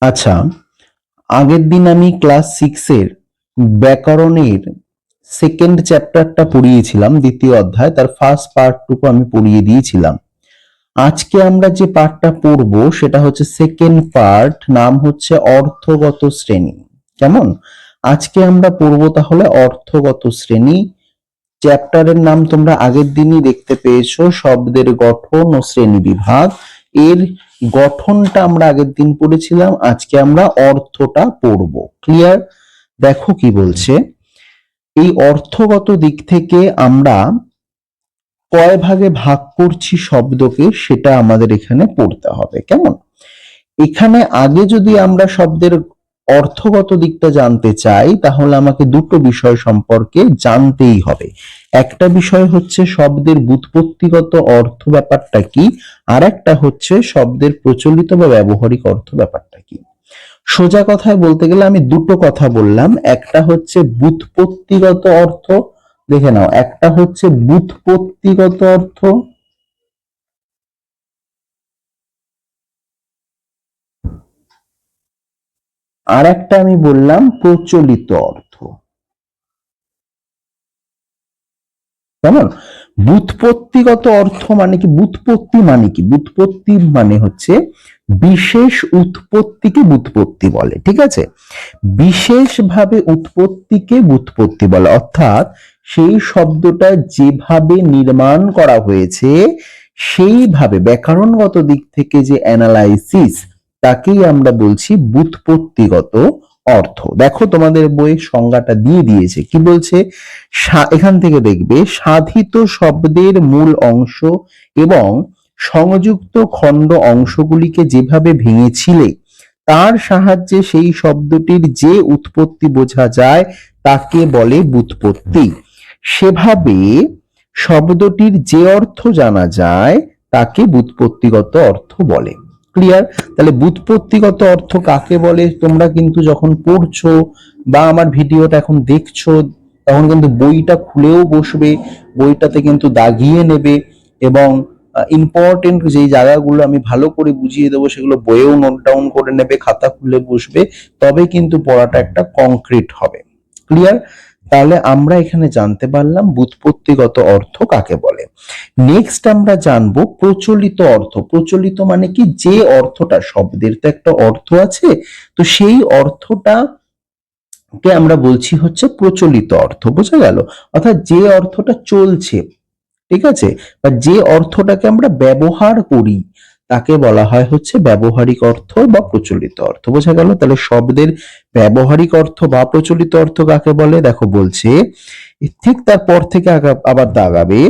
আচ্ছা, আগের দিন আমি ক্লাস 6-এর ব্যাকরণের সেকেন্ড চ্যাপ্টারটা পড়িয়েছিলাম, দ্বিতীয় অধ্যায় তার ফার্স্ট পার্টটুকু আমি পড়িয়ে দিয়েছিলাম। আজকে আমরা যে পার্টটা পড়বো সেটা হচ্ছে সেকেন্ড পার্ট, নাম হচ্ছে অর্থগত শ্রেণী। কেমন? আজকে আমরা পড়বো তাহলে অর্থগত শ্রেণী। চ্যাপ্টারের নাম তোমরা আগের দিনই দেখতে পেয়েছো, শব্দের গঠন ও শ্রেণী বিভাগ। এর গঠনটা আমরা আগের দিন পড়েছিলাম, আজকে আমরা অর্থটা পড়বো। ক্লিয়ার? দেখো কি বলছে, এই অর্থগত দিক থেকে আমরা কয় ভাগে ভাগ করছি শব্দকে সেটা আমাদের এখানে পড়তে হবে। কেমন? এখানে আগে যদি আমরা শব্দের অর্থগত দিকটা জানতে চাই তাহলে আমাকে দুটো বিষয় সম্পর্কে জানতেই হবে। একটা বিষয় হচ্ছে শব্দের ব্যুৎপত্তিগত অর্থ ব্যাপারটা কি, আর একটা হচ্ছে শব্দের প্রচলিত বা ব্যবহারিক অর্থ ব্যাপারটা কি। সোজা কথায় বলতে গেলে আমি দুটো কথা বললাম, একটা হচ্ছে ব্যুৎপত্তিগত অর্থ, দেখে নাও, একটা হচ্ছে ব্যুৎপত্তিগত অর্থ, আর একটা আমি বললাম প্রচলিত অর্থ। কেমন? ব্যুৎপত্তিগত অর্থ মানে কি? ব্যুৎপত্তি মানে কি? ব্যুৎপত্তি মানে হচ্ছে বিশেষ উৎপত্তিকে ব্যুৎপত্তি বলে। ঠিক আছে? বিশেষভাবে উৎপত্তিকে ব্যুৎপত্তি বলে, অর্থাৎ সেই শব্দটা যেভাবে নির্মাণ করা হয়েছে সেইভাবে ব্যাকরণগত দিক থেকে যে অ্যানালাইসিস, তাকেই আমরা বলছি ব্যুৎপত্তিগত অর্থ। দেখো তোমাদের বইয়ে সংজ্ঞাটা দিয়ে দিয়েছে, কি বলছে? এখান থেকে দেখবে, সাধিত শব্দের মূল অংশ এবং সংযুক্ত খণ্ড অংশগুলিকে যেভাবে ভেঙেছিলে তার সাহায্যে সেই শব্দটির যে উৎপত্তি বোঝা যায় তাকে বলে ব্যুৎপত্তি। সেভাবে শব্দটির যে অর্থ জানা যায় তাকে ব্যুৎপত্তিগত অর্থ বলে। ক্লিয়ার? তাহলে ব্যুৎপত্তিগত অর্থ কাকে বলে তোমরা কিন্তু যখন পড়ছো বা আমার ভিডিওটা এখন দেখছো তখন কিন্তু বইটা খুলেও বসবে, বইটাতে কিন্তু দাগিয়ে নেবে, এবং ইম্পর্টেন্ট যেই জায়গাগুলো আমি ভালো করে বুঝিয়ে দেবো সেগুলো বইয়েও নোট ডাউন করে নেবে, খাতা খুলে বসবে, তবে কিন্তু পড়াটা একটা কংক্রিট হবে। ক্লিয়ার? তাহলে আমরা এখানে জানতে পারলাম ব্যুৎপত্তিগত অর্থ কাকে বলে। নেক্সট আমরা জানবো প্রচলিত অর্থ। প্রচলিত মানে কি? যে অর্থটা, শব্দের তো একটা অর্থ আছে, তো সেই অর্থটা কে আমরা বলছি হচ্ছে প্রচলিত অর্থ। বোঝা গেল? অর্থাৎ যে অর্থটা চলছে, ঠিক আছে, বা যে অর্থটাকে আমরা ব্যবহার করি তাকে বলা হয় হচ্ছে ব্যবহারিক অর্থ বা প্রচলিত অর্থ। বোঝা গেল? তাহলে শব্দের ব্যবহারিক অর্থ বা প্রচলিত অর্থ কাকে বলে দেখো বলছে, ঠিক তারপর থেকে আবার দাগাবে,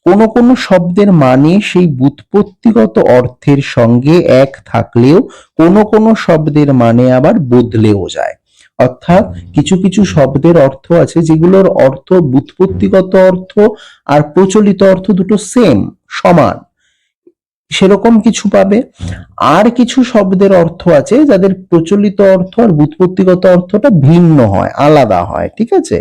কোন কোন শব্দের মানে সেই ব্যুৎপত্তিগত অর্থের সঙ্গে এক থাকলেও কোন কোন শব্দের মানে আবার বদলেও যায়। অর্থাৎ কিছু কিছু শব্দের অর্থ আছে যেগুলোর অর্থ, ব্যুৎপত্তিগত অর্থ আর প্রচলিত অর্থ দুটো সেম, সমান, সেরকম কিছু পাবে। আর কিছু শব্দের অর্থ আছে যাদের প্রচলিত অর্থ আর ব্যুৎপত্তিগত অর্থটা ভিন্ন হয়, আলাদা হয়। ঠিক আছে?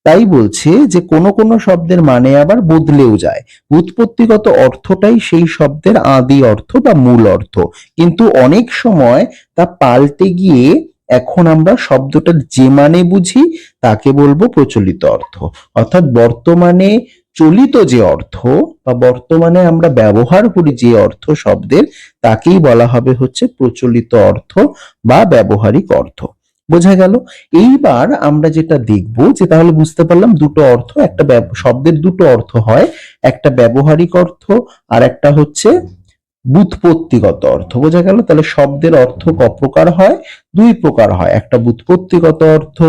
তাই বলছে যে কোন কোন শব্দের মানে আবার বদলেও যায়। ব্যুৎপত্তিগত অর্থটাই সেই শব্দের আদি অর্থ বা মূল অর্থ, কিন্তু অনেক সময় তা পাল্টে গিয়ে এখন আমরা শব্দটার যে মানে বুঝি তাকে বলবো প্রচলিত অর্থ। অর্থাৎ বর্তমানে চলিত যে অর্থ বা বর্তমানে আমরা ব্যবহার করি যে অর্থ শব্দের, তাকেই বলা হবে হচ্ছে প্রচলিত অর্থ বা ব্যবহারিক অর্থ। বোঝা গেল? এইবার আমরা যেটা দেখব, যে তাহলে বুঝতে পারলাম দুটো অর্থ, একটা শব্দের দুটো অর্থ হয়, একটা ব্যবহারিক অর্থ আর একটা হচ্ছে ব্যুৎপত্তিগত অর্থ। বোঝা গেল? তাহলে শব্দের অর্থ ক প্রকার হয়? দুই প্রকার হয়, একটা ব্যুৎপত্তিগত অর্থ,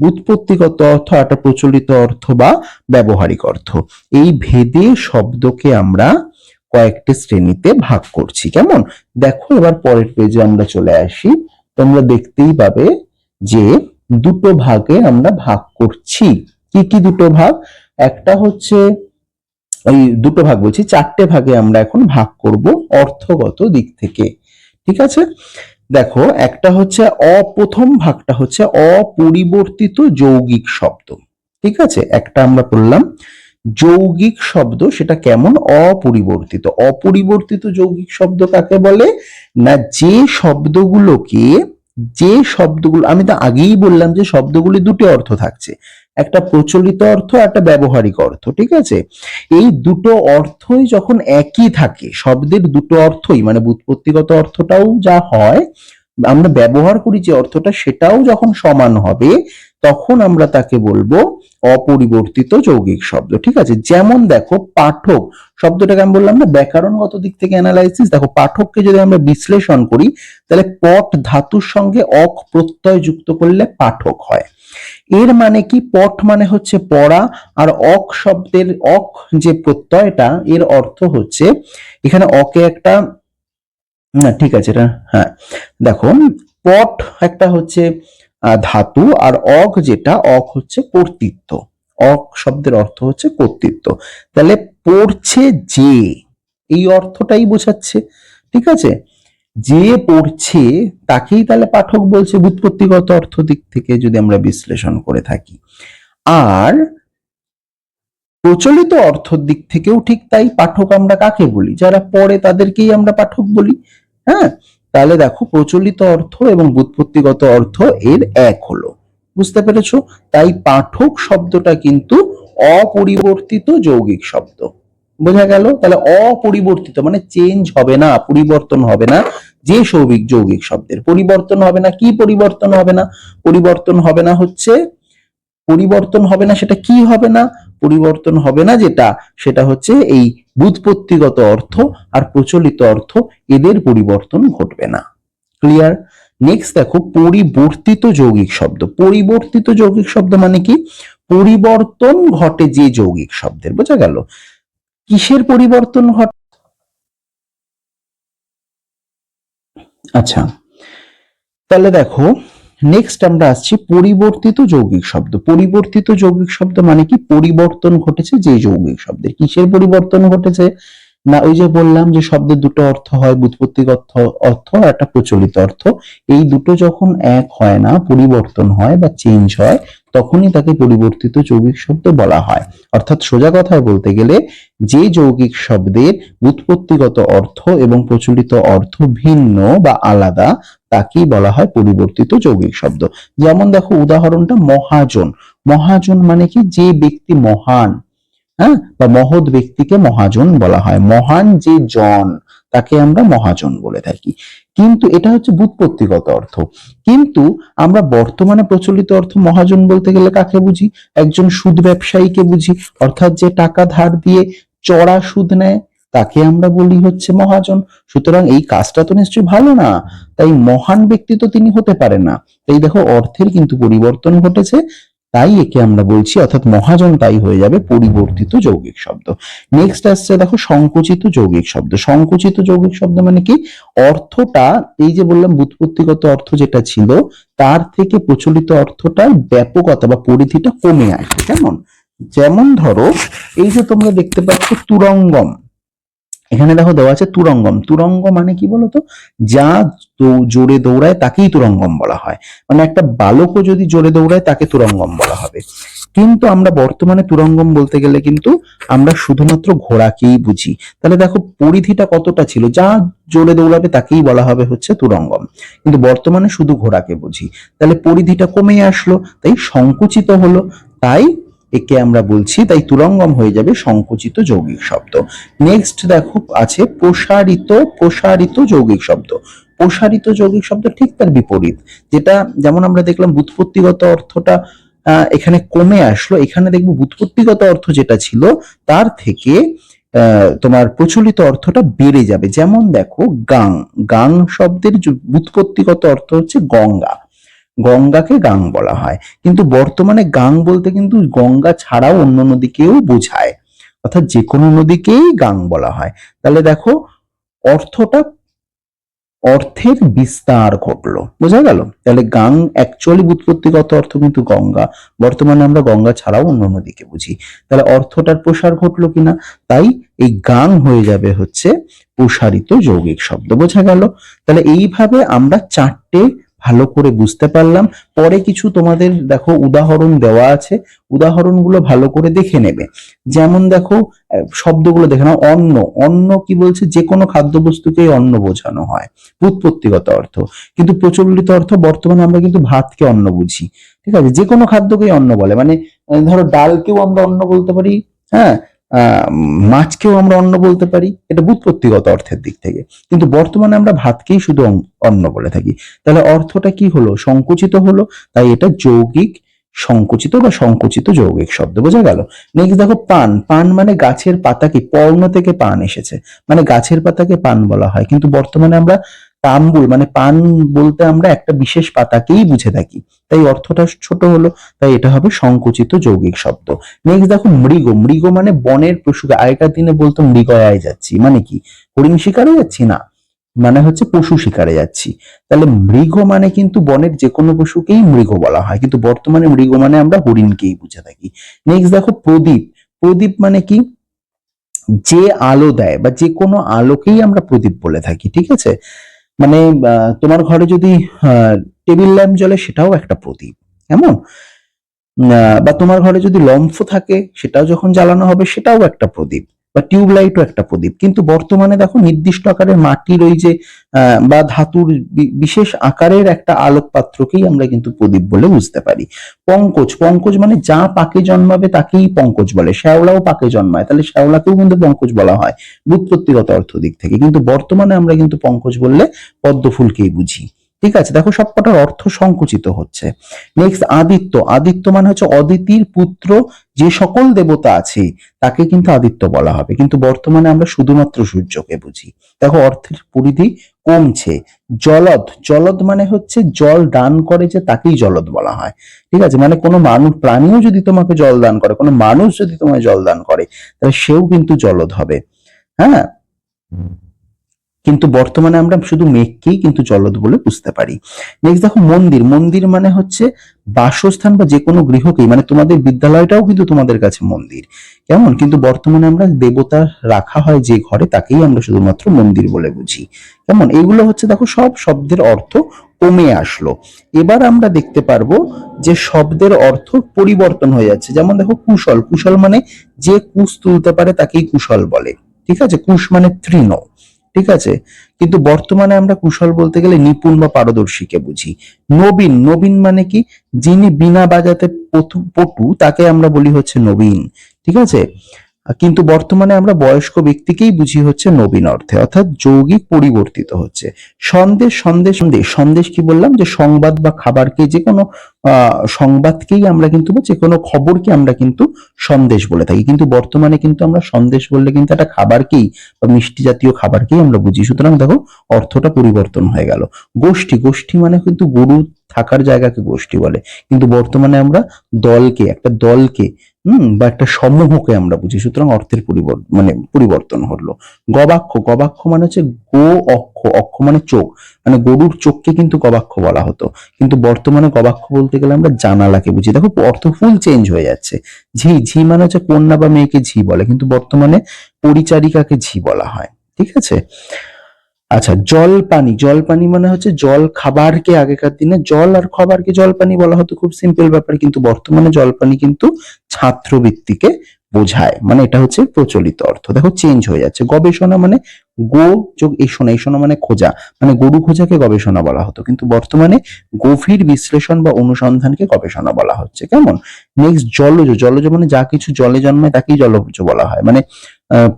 ব্যুৎপত্তিগত অর্থ, একটা প্রচলিত অর্থ বা ব্যবহারিক অর্থ। এই ভেদে শব্দকে আমরা কয়েকটি শ্রেণীতে ভাগ করছি। কেমন? দেখো এবার পরের পেজে আমরা চলে আসি, তোমরা দেখতেই পাবে যে দুটো ভাগে আমরা ভাগ করছি। কি কি দুটো ভাগ? একটা হচ্ছে, এই দুটো ভাগ বলছি, চারটে ভাগে আমরা এখন ভাগ করব অর্থগত দিক থেকে। ঠিক আছে? দেখো, একটা হচ্ছে প্রথম ভাগটা হচ্ছে অপরিবর্তিত যৌগিক শব্দ। ঠিক আছে? একটা আমরা বললাম যৌগিক শব্দ, সেটা কেমন? অপরিবর্তিত। অপরিবর্তিত যৌগিক শব্দ কাকে বলে? না, যে শব্দগুলোকে যে শব্দগুলো আমি তো আগেই বললাম যে শব্দগুলি দুটো অর্থ থাকছে, একটা প্রচলিত অর্থ, একটা ব্যবহারিক অর্থ, ঠিক আছে। এই দুটো অর্থই যখন একই থাকে, শব্দের দুটো অর্থই মানে ব্যুৎপত্তিগত অর্থটাও যা হয়, আমরা ব্যবহার করি যে অর্থটা সেটাও যখন সমান হবে, তখন আমরা তাকে বলবো অপরিবর্তিত যৌগিক শব্দ, ঠিক আছে। যেমন দেখো পাঠক শব্দটাকে আমি বললাম না ব্যাকরণগত দিক থেকে অ্যানালাইসিস, দেখো পাঠককে যদি আমরা বিশ্লেষণ করি তাহলে পট ধাতুর সঙ্গে অক প্রত্যয় যুক্ত করলে পাঠক হয়। এর মানে কি, পট মানে হচ্ছে পড়া, আর অক শব্দের অক যে প্রত্যয়টা এর অর্থ হচ্ছে, এখানে অকে একটা, না ঠিক আছে এটা, হ্যাঁ দেখো পট একটা হচ্ছে ধাতু, আর অক যেটা অক হচ্ছে কর্তৃত্ব, অক শব্দের অর্থ হচ্ছে কর্তৃত্ব, তাহলে পড়ছে যে, এই অর্থটাই বোঝাচ্ছে, ঠিক আছে। যে পড়ছে তাকেই তাহলে পাঠক বলছে ব্যুৎপত্তিগত অর্থ দিক থেকে যদি আমরা বিশ্লেষণ করে থাকি। আর প্রচলিত অর্থের দিক থেকেও ঠিক তাই, পাঠক আমরা কাকে বলি, যারা পড়ে তাদেরকেই আমরা পাঠক বলি। হ্যাঁ, তাহলে দেখো প্রচলিত অর্থ এবং ব্যুৎপত্তিগত অর্থ এর এক হলো, বুঝতে পেরেছো। তাই পাঠক শব্দটা কিন্তু অপরিবর্তিত যৌগিক শব্দ, বোঝা গেল। তাহলে অপরিবর্তিত মানে চেঞ্জ হবে না, পরিবর্তন হবে না, যে যৌগিক যৌগিক শব্দের পরিবর্তন হবে না। কি পরিবর্তন হবে না? পরিবর্তন হবে না হচ্ছে, পরিবর্তন হবে না সেটা কি হবে না, পরিবর্তন হবে না যেটা, সেটা হচ্ছে এই ব্যুৎপত্তিগত অর্থ আর প্রচলিত অর্থ, এদের পরিবর্তন ঘটবে না। ক্লিয়ার? নেক্সট দেখো পরিবর্তিত যৌগিক শব্দ। পরিবর্তিত যৌগিক শব্দ মানে কি, পরিবর্তন ঘটে যে যৌগিক শব্দের, বোঝা গেল। কিসের পরিবর্তন ঘটে? আচ্ছা, তাহলে দেখো নেক্সট আমরা আসছি পরিবর্তিত যৌগিক শব্দ। পরিবর্তিত যৌগিক শব্দ মানে কি, পরিবর্তন ঘটেছে যে যৌগিক শব্দের। কিসের পরিবর্তন ঘটেছে? না ওই যে বললাম যে শব্দের দুটো অর্থ হয়, ব্যুৎপত্তিগত অর্থ আর একটা প্রচলিত অর্থ, এই দুটো যখন এক হয় না, পরিবর্তন হয় বা চেঞ্জ হয়, তখনই তাকে পরিবর্তিত যৌগিক শব্দ বলা হয়। অর্থাৎ সোজা কথায় বলতে গেলে যে যৌগিক শব্দের ব্যুৎপত্তিগত অর্থ এবং প্রচলিত অর্থ ভিন্ন বা আলাদা, তাকেই বলা হয় পরিবর্তিত যৌগিক শব্দ। যেমন দেখো উদাহরণটা মহাজন। মহাজন মানে কি, যে ব্যক্তি মহান, হ্যাঁ, বা মহৎ ব্যক্তিকে মহাজন বলা হয়। মহান যে জন তাকে আমরা মহাজন বলে থাকি। কিন্তু এটা হচ্ছে ব্যুৎপত্তিগত অর্থ। কিন্তু আমরা বর্তমানে প্রচলিত অর্থ মহাজন বলতে গেলে কাকে বুঝি? একজন সুদ ব্যবসায়ীকে বুঝি, অর্থাৎ যে টাকা ধার দিয়ে চড়া সুদ নেয় তাকে আমরা বলি হচ্ছে মহাজন। সুতরাং এই কাজটা তো নিশ্চয়ই ভালো না, তাই মহান ব্যক্তি তো তিনি হতে পারেন না। তাই দেখো অর্থের কিন্তু পরিবর্তন ঘটেছে, তাই একে আমরা বলছি, অর্থাৎ মহাজন তাই হয়ে যাবে পরিবর্তিত যৌগিক শব্দ। নেক্সট আসছে দেখো সংকুচিত যৌগিক শব্দ। সংকুচিত যৌগিক শব্দ মানে কি, অর্থটা এই যে বললাম ব্যুৎপত্তিগত অর্থ যেটা ছিল তার থেকে প্রচলিত অর্থটার ব্যাপকতা বা পরিধিটা কমে আসে। কেমন? যেমন ধরো এই যে তোমরা দেখতে পাচ্ছ তুরঙ্গম, এখানে দেখো দেওয়া আছে তুরঙ্গম। তুরঙ্গ মানে কি বলতো, যা জোরে দৌড়ায় তাকেই তুরঙ্গম বলা হয়। মানে একটা বালকও যদি জোরে দৌড়ায় তাকে তুরঙ্গম বলা হবে। কিন্তু আমরা বর্তমানে তুরঙ্গম বলতে গেলে কিন্তু আমরা শুধুমাত্র ঘোড়াকেই বুঝি। তাহলে দেখো পরিধিটা কতটা ছিল, যা জোরে দৌড়াবে তাকেই বলা হবে হচ্ছে তুরঙ্গম, কিন্তু বর্তমানে শুধু ঘোড়াকে বুঝি। তাহলে পরিধিটা কমে আসলো, তাই সংকুচিত হলো, তাই একে আমরা বলছি, তাই তুরঙ্গম হয়ে যাবে সংকুচিত যৌগিক শব্দ। নেক্সট দেখো আছে প্রসারিত। প্রসারিত যৌগিক শব্দ। প্রসারিত যৌগিক শব্দ ঠিক তার বিপরীত, যেটা যেমন আমরা দেখলাম ব্যুৎপত্তিগত অর্থটা এখানে কমে আসলো, এখানে দেখবো ব্যুৎপত্তিগত অর্থ যেটা ছিল তার থেকে তোমার প্রচলিত অর্থটা বেড়ে যাবে। যেমন দেখো গাং। গাং শব্দের ব্যুৎপত্তিগত অর্থ হচ্ছে গঙ্গা, গঙ্গাকে গাং বলা হয়, কিন্তু বর্তমানে গাং বলতে কিন্তু গঙ্গা ছাড়াও অন্য নদীকেও বোঝায়, অর্থাৎ যে কোনো নদীকেই গাং বলা হয়। তাহলে দেখো অর্থটা, অর্থের বিস্তার ঘটলো, বোঝা গেল। তাহলে গাং অ্যাকচুয়ালি ব্যুৎপত্তিগত অর্থ কিন্তু গঙ্গা, বর্তমানে আমরা গঙ্গা ছাড়াও অন্য নদীকে বুঝি। তাহলে অর্থটার প্রসার ঘটলো কিনা, তাই এই গাং হয়ে যাবে হচ্ছে প্রসারিত যৌগিক শব্দ, বোঝা গেল। তাহলে এইভাবে আমরা চারটে ভালো করে বুঝতে পারলাম। পরে কিছু তোমাদের দেখো উদাহরণ দেওয়া আছে, উদাহরণগুলো ভালো করে দেখে নেবে। যেমন দেখো শব্দগুলো দেখে নাও। অন্ন, অন্ন কি বলছে, যে কোনো খাদ্যবস্তুকেই অন্ন বোঝানো হয়, ব্যুৎপত্তিগত অর্থ। কিন্তু প্রচলিত অর্থ বর্তমানে আমরা কিন্তু ভাতকে অন্ন বুঝি। ঠিক আছে, যে কোনো খাদ্যকেই অন্ন বলে, মানে ধরো ডালকেও আমরা অন্ন বলতে পারি, হ্যাঁ, মাছকেও আমরা অন্ন বলতে পারি, এটা ব্যুৎপত্তিগত অর্থের দিক থেকে। কিন্তু বর্তমানে আমরা ভাতকেই শুধু অন্ন বলে থাকি। তাহলে অর্থটা কি হলো, সংকুচিত হলো। তাই এটা যৌগিক সংকুচিত বা সংকুচিত যৌগিক শব্দ, বোঝা গেল। নেক্সট দেখো পান, পান মানে গাছের পাতাকে, পর্ণ থেকে পান এসেছে, মানে গাছের পাতাকে পান বলা হয়। কিন্তু বর্তমানে আমরা তাম্বুল মানে পান বলতে আমরা একটা বিশেষ পাতাকেই বুঝে থাকি, তাই অর্থটা ছোট হলো। তাই এটা হবে সংকুচিত যৌগিক শব্দ। নেক্সট দেখো মৃগ, মৃগ মানে বনের পশুকে, আগেকার দিনে বলতো মৃগয়ায় যাচ্ছি, মানে কি হরিণ শিকারে যাচ্ছি না, মানে হচ্ছে পশু শিকারে যাচ্ছি। তাহলে মৃগ মানে কিন্তু বনের যে কোনো পশুকেই মৃগ বলা হয়, কিন্তু বর্তমানে মৃগ মানে আমরা হরিণকেই বুঝে থাকি। নেক্সট দেখো প্রদীপ, প্রদীপ মানে কি, যে আলো দেয় বা যে কোনো আলোকেই আমরা প্রদীপ বলে থাকি। ঠিক আছে, মানে তোমার ঘরে যদি টেবিল ল্যাম্প জ্বলে সেটাও একটা প্রদীপ, এমন বা তোমার ঘরে যদি লম্ফ থাকে সেটাও যখন জ্বালানো হবে সেটাও একটা প্রদীপ, বা টিউবলাইটও একটা প্রদীপ। কিন্তু বর্তমানে দেখো নির্দিষ্ট আকারের মাটির ওই যে বা ধাতুর বিশেষ আকারের একটা আলোক পাত্রকেই আমরা কিন্তু প্রদীপ বলে বুঝতে পারি। পঙ্কজ, পঙ্কজ মানে যা পাকে জন্মাবে তাকেই পঙ্কজ বলে, শ্যাওলাও পাকে জন্মায়, তাহলে শ্যাওলাকেও কিন্তু পঙ্কজ বলা হয় ব্যুৎপত্তিগত অর্থ দিক থেকে। কিন্তু বর্তমানে আমরা কিন্তু পঙ্কজ বললে পদ্ম ফুলকেই বুঝি। ঠিক আছে, দেখো সবকটার অর্থ সংকুচিত হচ্ছে। নেক্সট আদিত্য, আদিত্য মানে হচ্ছে অদিতির পুত্র, যে সকল দেবতা আছে তাকে কিন্তু আদিত্য বলা হবে, কিন্তু বর্তমানে আমরা শুধুমাত্র সূর্যকে বুঝি। দেখো অর্থের পরিধি কমছে। জলদ, জলদ মানে হচ্ছে জল দান করে যে তাকেই জলদ বলা হয়। ঠিক আছে, মানে কোনো মানুষ প্রাণীও যদি তোমাকে জল দান করে, কোনো মানুষ যদি তোমায় জল দান করে, তাহলে সেও কিন্তু জলদ হবে। হ্যাঁ, কিন্তু বর্তমানে আমরা শুধু মেঘকেই কিন্তু জলদ বলে বুঝতে পারি। নেক্সট দেখো মন্দির, মন্দির মানে হচ্ছে বাসস্থান বা যে কোনো গৃহকেই, মানে তোমাদের বিদ্যালয়টাও কিন্তু তোমাদের কাছে মন্দির, কেমন। কিন্তু বর্তমানে আমরা দেবতা রাখা হয় যে ঘরে তাকেই আমরা শুধুমাত্র মন্দির বলে বুঝি, কেমন। এইগুলো হচ্ছে দেখো সব শব্দের অর্থ কমে আসলো। এবার আমরা দেখতে পারবো যে শব্দের অর্থ পরিবর্তন হয়ে যাচ্ছে। যেমন দেখো কুশল, কুশল মানে যে কুশ তুলতে পারে তাকেই কুশল বলে। ঠিক আছে, কুশ মানে তৃণ। ঠিক আছে, কিন্তু বর্তমানে আমরা কুশল বলতে গেলে নিপুণ বা পারদর্শীকে বুঝি। নবীন, নবীন মানে কি, যিনি বিনা বাজাতে পটু তাকে আমরা বলি হচ্ছে নবীন। ঠিক আছে, কিন্তু বর্তমানে আমরা বয়স্ক ব্যক্তিকেই বুঝি হচ্ছে নবীন অর্থে, অর্থাৎ যৌগিক পরিবর্তিত হচ্ছে। সন্দেশ, সন্দেশ, সন্দেশ, সন্দেশ কি বললাম, যে সংবাদ বা খাবারকে, যে কোনো সংবাদকেই আমরা কিন্তু, যে কোনো খবরকে আমরা কিন্তু সন্দেশ বলে থাকি। কিন্তু বর্তমানে কিন্তু আমরা সন্দেশ বললে কিন্তু একটা খাবারকেই বা মিষ্টি জাতীয় খাবারকেই আমরা বুঝি। সুতরাং দেখো অর্থটা পরিবর্তন হয়ে গেল। গোষ্ঠী, গোষ্ঠী মানে কিন্তু গরু থাকার জায়গাকে গোষ্ঠী বলে, কিন্তু বর্তমানে আমরা দলকে, একটা দলকে বা একটা সমূহকে আমরা বুঝি। সুতরাং অর্থের পরিবর্তন হলো। গবাক্ষ, গবাক্ষ মানে হচ্ছে গো অক্ষ, অক্ষ মানে চোখ, মানে গরুর চোখকে কিন্তু গবাক্ষ বলা হতো, কিন্তু বর্তমানে গবাক্ষ বলতে গেলে আমরা জানালাকে বুঝি। দেখো অর্থ ফুল চেঞ্জ হয়ে যাচ্ছে। ঝি, ঝি মানে হচ্ছে কন্যা বা মেয়েকে ঝি বলে, কিন্তু বর্তমানে পরিচারিকাকে ঝি বলা হয়। ঠিক আছে, আচ্ছা জল পানি, জল পানি মানে হচ্ছে জল খাবারকে, আগেকার দিনে জল আর খাবারকে জল পানি বলা হতো, খুব সিম্পল ব্যাপার। কিন্তু বর্তমানে জল পানি কিন্তু ছাত্রবৃত্তিকে বোঝায়, মানে এটা হচ্ছে প্রচলিত অর্থ। দেখো চেঞ্জ হয়ে যাচ্ছে। গবেষণা মানে গো যোগ এষণা, এষণা মানে খোঁজা, মানে গরু খোঁজাকে গবেষণা বলা হতো, কিন্তু বর্তমানে গভীর বিশ্লেষণ বা অনুসন্ধানকে গবেষণা বলা হচ্ছে, কেমন। নেক্সট জলজ, জলজ মানে যা কিছু জলে জন্মায় তাকেই জলজ বলা হয়, মানে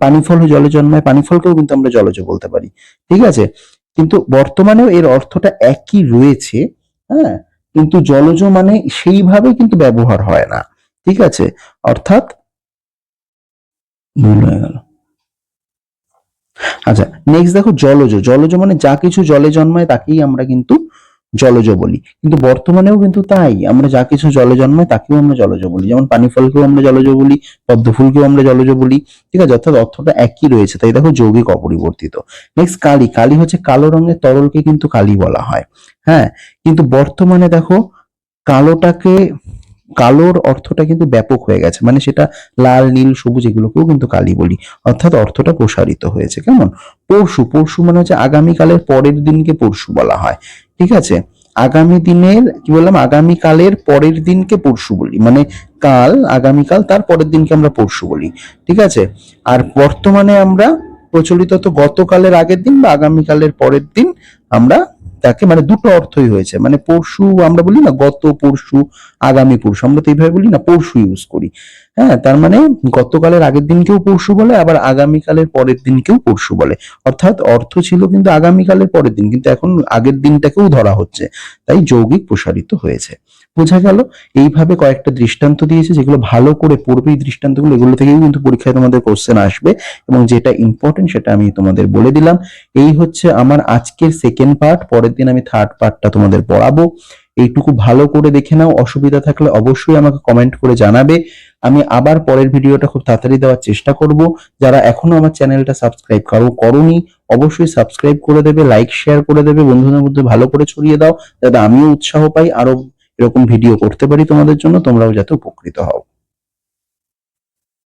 পানি ফল জলে জন্মায়, পানি ফলকেও কিন্তু আমরা জলজ বলতে পারি। ঠিক আছে, কিন্তু বর্তমানেও এর অর্থটা একই রয়েছে। হ্যাঁ, কিন্তু জলজ মানে সেইভাবে কিন্তু ব্যবহার হয় না। ঠিক আছে, অর্থাৎ ভুল হয়ে গেল। আচ্ছা নেক্সট দেখো জলজ, জলজ মানে যা কিছু জলে জন্মায় তাকেই আমরা কিন্তু জলজ বলি, কিন্তু বর্তমানেও কিন্তু তাই, আমরা যা কিছু জলে জন্মায় তাকেও আমরা জলজ বলি। যেমন পানি ফলকেও আমরা জলজ বলি, পদ্ম ফুলকেও আমরা জলজ বলি। ঠিক আছে, অর্থাৎ অর্থটা একই রয়েছে, তাই দেখো যৌগিক অপরিবর্তিত। নেক্সট কালি, কালি হচ্ছে কালো রঙের তরলকে কিন্তু কালি বলা হয়। হ্যাঁ, কিন্তু বর্তমানে দেখো কালোটাকে, কালোর অর্থটা কিন্তু ব্যাপক হয়ে গেছে, মানে সেটা লাল নীল সবুজ এগুলোকেও কিন্তু কালি বলি, অর্থাৎ অর্থটা প্রসারিত হয়েছে, কেমন। পরশু, পরশু মানে হচ্ছে আগামীকালের পরের দিনকে পরশু বলা হয়। ঠিক আছে, আগামী দিনের কি বললাম, আগামীকালের পরের দিনকে পরশু বলি, মানে কাল, আগামীকাল তার পরের দিনকে আমরা পরশু বলি, ঠিক আছে। আর বর্তমানে আমরা প্রচলিত তো গতকালের আগের দিন বা আগামীকালের পরের দিন আমরা তাকে, মানে দুটো অর্থই হয়েছে, মানে পরশু আমরা বলি না, গত পরশু, আগামী পরশু, আমরা তো এইভাবে বলি না, পরশু ইউজ করি। হ্যাঁ, তার মানে গতকালের আগের দিনকেও পরশু বলে, আবার আগামীকালের পরের দিনকেও পরশু বলে। অর্থাৎ অর্থ ছিল কিন্তু আগামীকালের পরের দিন, কিন্তু এখন আগের দিনটাকেও ধরা হচ্ছে, তাই যৌগিক প্রসারিত হয়েছে। বোঝা গেল? এইভাবে কয়েকটা দৃষ্টান্ত দিয়েছে, যেগুলো ভালো করে পড়বে, এই দৃষ্টান্তগুলো, এগুলো থেকেই কিন্তু পরীক্ষায় তোমাদের কোশ্চেন আসবে, এবং যেটা ইম্পর্টেন্ট সেটা আমি তোমাদের বলে দিলাম। এই হচ্ছে আমার আজকের সেকেন্ড পার্ট, পরের দিন আমি থার্ড পার্টটা তোমাদের পড়াবো। এইটুকু ভালো করে দেখে নাও, অসুবিধা থাকলে অবশ্যই আমাকে কমেন্ট করে জানাবে। আমি আবার পরের ভিডিওটা খুব তাড়াতাড়ি দেওয়ার চেষ্টা করব। যারা এখনো আমার চ্যানেলটা সাবস্ক্রাইব করোনি, অবশ্যই সাবস্ক্রাইব করে দেবে, লাইক শেয়ার করে দেবে, বন্ধুদের মধ্যে ভালো করে ছড়িয়ে দাও, যাতে আমিও উৎসাহ পাই আরো এরকম ভিডিও করতে পারি তোমাদের জন্য, তোমরাও যাতে উপকৃত হও।